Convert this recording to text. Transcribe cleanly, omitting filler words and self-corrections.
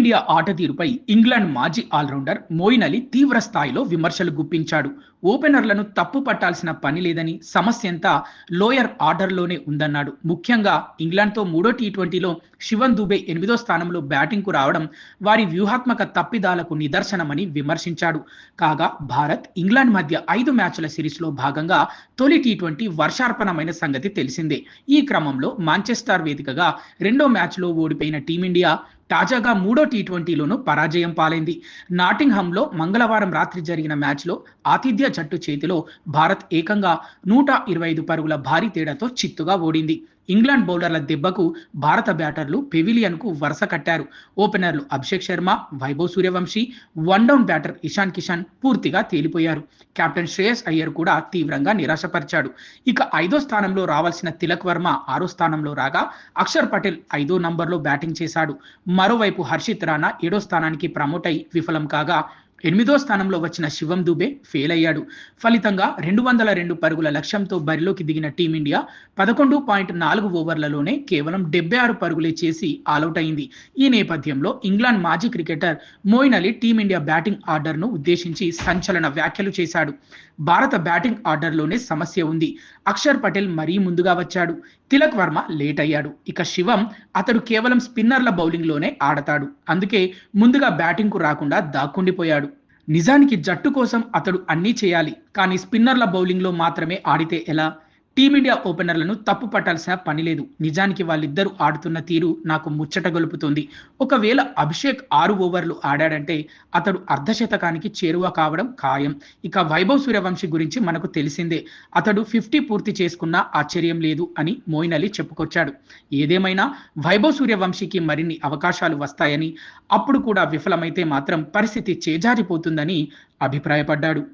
Team India ఆట తీరుపై England మాజీ ఆల్రౌండర్ మోయిన్ అలీ తీవ్ర స్థాయిలో విమర్శలు గుప్పించాడు. ఓపెనర్లను తప్పు పట్టాల్సిన పని లేదని, సమస్యంతా లోయర్ ఆర్డర్లోనే ఉందన్నాడు. ముఖ్యంగా ఇంగ్లాండ్తో మూడో టీ20లో శివన్ దుబే 8వ స్థానంలో బ్యాటింగ్కు రావడం వారి వ్యూహాత్మక తప్పిదాలకు నిదర్శనమని విమర్శించాడు. కాగా భారత్, ఇంగ్లాండ్ మధ్య 5 మ్యాచ్ల సిరీస్లో భాగంగా తొలి టీ20 వర్షార్పణమైన సంగతి తెలిసిందే. ఈ క్రమంలో మాంచెస్టర్ వేదికగా రెండో మ్యాచ్లో ఓడిపోయిన టీమిండియా తాజాగా మూడో టీ20లోనూ పరాజయం పాలైంది. నాటింగ్హామ్లో మంగళవారం రాత్రి జరిగిన మ్యాచ్లో ఆతిథ్య జట్టు చేతిలో భారత్ ఏకంగా 125 పరుగుల భారీ తేడాతో చిత్తుగా ఓడింది. ఇంగ్లాండ్ బౌలర్ల దెబ్బకు భారత బ్యాటర్లు పెవిలియన్కు వరుస కట్టారు. ఓపెనర్లు అభిషేక్ శర్మ, వైభవ్ సూర్యవంశీ, వన్డౌన్ బ్యాటర్ ఇషాన్ కిషన్ పూర్తిగా తేలిపోయారు. కెప్టెన్ శ్రేయస్ అయ్యర్ కూడా తీవ్రంగా నిరాశపరిచాడు. ఇక 5వ స్థానంలో రావాల్సిన తిలక్ వర్మ 6వ స్థానంలో రాగా, అక్షర్ పటేల్ 5వ నంబర్లో బ్యాటింగ్ చేశాడు. మరోవైపు హర్షిత్ రాణా 7వ స్థానానికి ప్రమోట్ అయి విఫలం కాగా, 8వ స్థానంలో వచ్చిన శివం దుబే ఫెయిల్ అయ్యాడు. ఫలితంగా 202 పరుగుల లక్ష్యంతో బరిలోకి దిగిన టీమిండియా 11.4 ఓవర్లలోనే కేవలం 76 పరుగులే చేసి ఆలౌట్ అయింది. ఈ నేపథ్యంలో ఇంగ్లాండ్ మాజీ cricketer Moeen Ali team India batting ఆర్డర్ను ఉద్దేశించి సంచలన వ్యాఖ్యలు చేశాడు. భారత బ్యాటింగ్ ఆర్డర్లోనే సమస్య ఉంది. అక్షర్ పటేల్ మరీ ముందుగా వచ్చాడు. తిలక్ వర్మ లేట్ అయ్యాడు. ఇక శివం, అతడు కేవలం స్పిన్నర్ల బౌలింగ్లోనే ఆడతాడు. అందుకే ముందుగా బ్యాటింగ్కు రాకుండా దాక్కుండిపోయాడు. నిజానికి జట్టు కోసం అతడు అన్నీ చేయాలి, కానీ స్పిన్నర్ల బౌలింగ్లో మాత్రమే ఆడితే ఎలా? టీమిండియా ఓపెనర్లను తప్పు పట్టాల్సిన పని లేదు. నిజానికి వాళ్ళిద్దరూ ఆడుతున్న తీరు నాకు ముచ్చట గొలుపుతుంది. ఒకవేళ అభిషేక్ 6 ఓవర్లు ఆడాడంటే అతడు అర్ధశతకానికి చేరువ కావడం ఖాయం. ఇక వైభవ్ సూర్యవంశీ గురించి మనకు తెలిసిందే. అతడు 50 పూర్తి చేసుకున్నా ఆశ్చర్యం లేదు అని మోయిన్ అలీ చెప్పుకొచ్చాడు. ఏదేమైనా వైభవ్ సూర్యవంశీకి మరిన్ని అవకాశాలు వస్తాయని, అప్పుడు కూడా విఫలమైతే మాత్రం పరిస్థితి చేజారిపోతుందని అభిప్రాయపడ్డాడు.